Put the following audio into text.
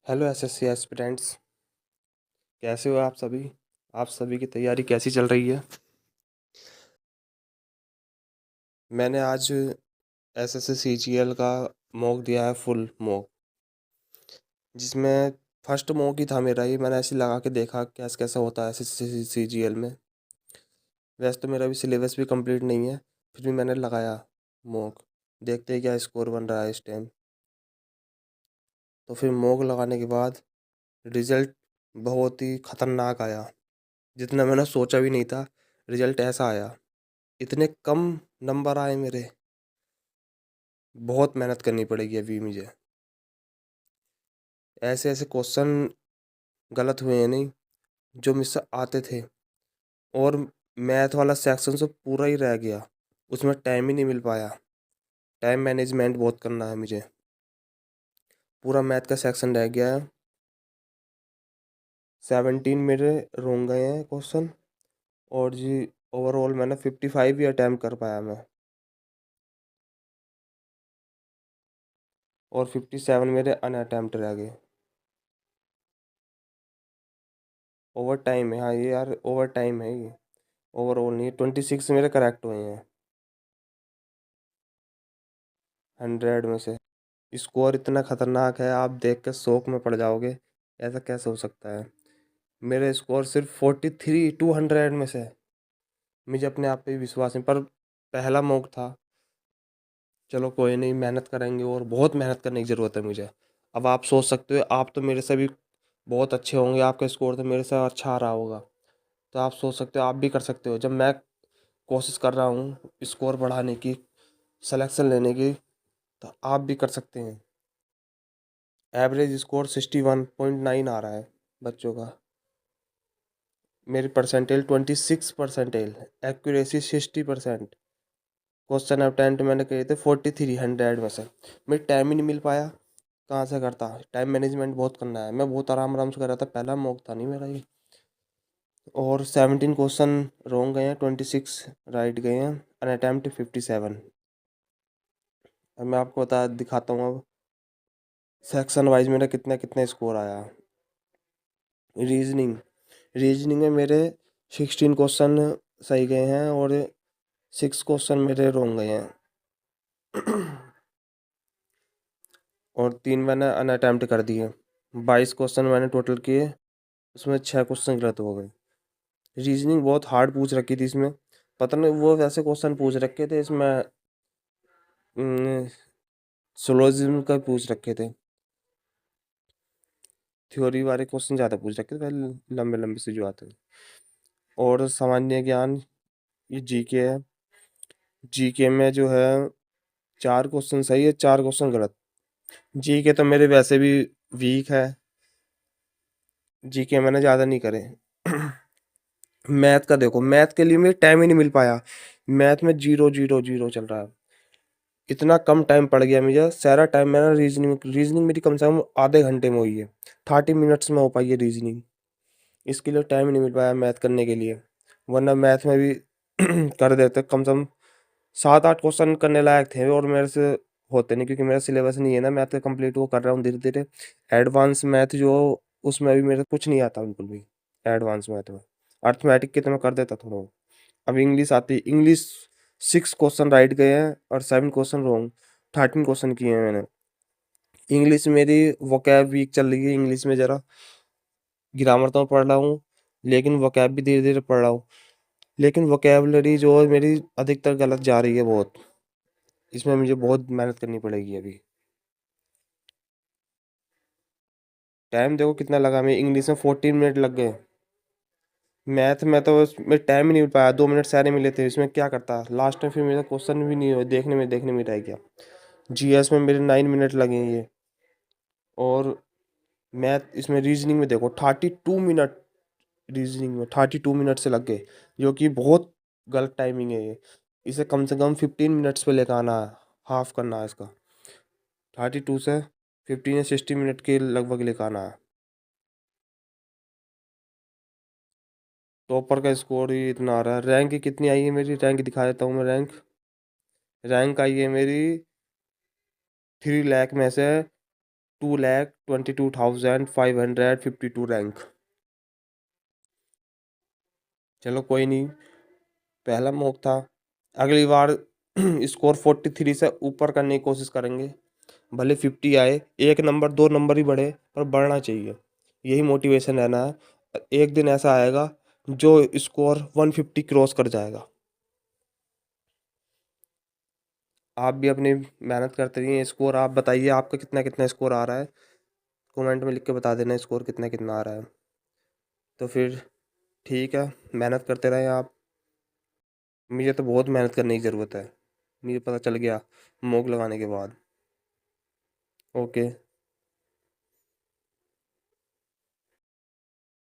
Hello SSC aspirants, कैसे हो आप सभी। आप सभी की तैयारी कैसी चल रही है। मैंने आज एसएससी सीजीएल का मॉक दिया है, फुल मॉक, जिसमें फर्स्ट मॉक ही था मेरा ही। मैंने ऐसे लगा के देखा कैसे कैसा होता है एसएससी सीजीएल में। वैसे तो मेरा भी सिलेबस भी कंप्लीट नहीं है, फिर भी मैंने लगाया मॉक। देखते हैं क्या स्कोर बन रहा है इस टाइम। तो फिर मॉक लगाने के बाद रिज़ल्ट बहुत ही ख़तरनाक आया, जितना मैंने सोचा भी नहीं था। रिज़ल्ट ऐसा आया, इतने कम नंबर आए मेरे। बहुत मेहनत करनी पड़ेगी अभी मुझे। ऐसे ऐसे क्वेश्चन गलत हुए हैं नहीं, जो मुझसे आते थे। और मैथ वाला सेक्शन तो पूरा ही रह गया, उसमें टाइम ही नहीं मिल पाया। टाइम मैनेजमेंट बहुत करना है मुझे। पूरा मैथ का सेक्शन रह गया है। 17 मेरे रोंग गए हैं क्वेश्चन। और जी, ओवरऑल मैंने 55 ही अटैम्प्ट कर पाया मैं। और 57 मेरे अनअटैम्प्ट रह गए। ओवर टाइम है, हाँ ये यार ओवर टाइम है ये। ओवरऑल नहीं, 26 मेरे करेक्ट हुए हैं 100 में से। स्कोर इतना खतरनाक है, आप देख के शौक में पड़ जाओगे। ऐसा कैसे हो सकता है। मेरे स्कोर सिर्फ 43 200 में से। मुझे अपने आप पे विश्वास नहीं, पर पहला मौका था। चलो कोई नहीं, मेहनत करेंगे और बहुत मेहनत करने की ज़रूरत है मुझे। अब आप सोच सकते हो, आप तो मेरे से भी बहुत अच्छे होंगे, आपका स्कोर तो मेरे से अच्छा आ रहा होगा। तो आप सोच सकते हो आप भी कर सकते हो। जब मैं कोशिश कर रहा हूँ स्कोर बढ़ाने की, सिलेक्शन लेने की, तो आप भी कर सकते हैं। एवरेज स्कोर 61.9 आ रहा है बच्चों का। मेरी परसेंटेज 26%, एक्यूरेसी 60%। क्वेश्चन अटेम्प्ट मैंने करे थे 4300 में से। मेरे टाइम ही नहीं मिल पाया, कहाँ से करता। टाइम मैनेजमेंट बहुत करना है, मैं बहुत आराम आराम से कर रहा था, पहला मॉक था नहीं मेरा ये। और 17 क्वेश्चन रॉन्ग गए हैं, 26 राइट गए हैं, अन अटेम्प्ट 57। अब मैं आपको बता दिखाता हूँ अब सेक्शन वाइज मेरा कितना कितना स्कोर आया। रीजनिंग रीजनिंग में मेरे 16 क्वेश्चन सही गए हैं और 6 क्वेश्चन मेरे रॉन्ग गए हैं। और 3 मैंने अनअटेम्प्ट कर दिए। 22 क्वेश्चन मैंने टोटल किए, उसमें 6 क्वेश्चन गलत हो गए। रीजनिंग बहुत हार्ड पूछ रखी थी इसमें। पता नहीं वो वैसे क्वेश्चन पूछ रखे थे इसमें, सोलोजिज्म का पूछ रखे थे। थ्योरी वाले क्वेश्चन ज़्यादा पूछ रखे थे पहले, लंबे लंबे से जो आते हैं। और सामान्य ज्ञान, ये जीके है। जीके में जो है 4 क्वेश्चन सही है, 4 क्वेश्चन गलत। जीके तो मेरे वैसे भी वीक है, जीके मैंने ज़्यादा नहीं करे। मैथ का देखो, मैथ के लिए मुझे टाइम ही नहीं मिल पाया। मैथ में 0 0 0 चल रहा है। इतना कम टाइम पड़ गया मुझे। सारा टाइम मेरा रीजनिंग रीजनिंग मेरी कम से कम आधे घंटे में हुई है। 30 मिनट्स में हो पाई है रीजनिंग। इसके लिए टाइम नहीं मिल पाया मैथ करने के लिए, वरना मैथ में भी कर देते। कम से कम 7 8 क्वेश्चन करने लायक थे और मेरे से होते नहीं, क्योंकि मेरा सिलेबस नहीं है ना मैथ का कंप्लीट। वो कर रहा हूँ धीरे धीरे। एडवांस मैथ जो, उसमें भी मेरे कुछ नहीं आता बिल्कुल भी। एडवांस मैथ में अर्थमेटिक के तो मैं कर देता थोड़ा बहुत। अब इंग्लिश आती, इंग्लिश 6 क्वेश्चन राइट गए हैं और 7 क्वेश्चन रॉन्ग। 13 क्वेश्चन किए हैं मैंने। इंग्लिश मेरी वोकैब वीक चल रही है। इंग्लिश में ज़रा ग्रामर तो मैं पढ़ रहा हूँ, लेकिन वोकैब भी धीरे धीरे पढ़ रहा हूँ। लेकिन वोकैबलरी जो है मेरी अधिकतर गलत जा रही है बहुत। इसमें मुझे बहुत मेहनत करनी पड़ेगी अभी। टाइम देखो कितना लगा, मैं इंग्लिश में 14 मिनट लग गए। मैथ में तो उसमें टाइम ही नहीं मिल पाया, 2 मिनट सारे मिले थे। इसमें क्या करता लास्ट में, फिर मेरा क्वेश्चन भी नहीं हुआ, देखने में रह गया। जीएस में मेरे 9 मिनट लगे हैं ये। और मैथ इसमें रीजनिंग में देखो 32 मिनट, रीजनिंग में 32 मिनट से लग गए, जो कि बहुत गलत टाइमिंग है ये। इसे कम से कम 15 मिनट्स पे लेकर आना है, हाफ करना है इसका। 32 से 15 या 60 मिनट के लगभग लेकर आना है। टॉपर का स्कोर ही इतना आ रहा है। रैंक कितनी आई है मेरी, रैंक दिखा देता हूँ मैं। रैंक आई है मेरी 3 लाख में से 2,22,552 रैंक। चलो कोई नहीं, पहला मॉक था। अगली बार स्कोर 43 से ऊपर करने की कोशिश करेंगे। भले 50 आए, एक नंबर 2 नंबर ही बढ़े, पर बढ़ना चाहिए। यही मोटिवेशन रहना है। एक दिन ऐसा आएगा जो स्कोर 150 क्रॉस कर जाएगा। आप भी अपनी मेहनत करते रहिए। स्कोर आप बताइए आपका कितना कितना स्कोर आ रहा है, कमेंट में लिख के बता देना स्कोर कितना कितना आ रहा है। तो फिर ठीक है, मेहनत करते रहें आप। मुझे तो बहुत मेहनत करने की ज़रूरत है, मुझे पता चल गया मॉक लगाने के बाद। ओके।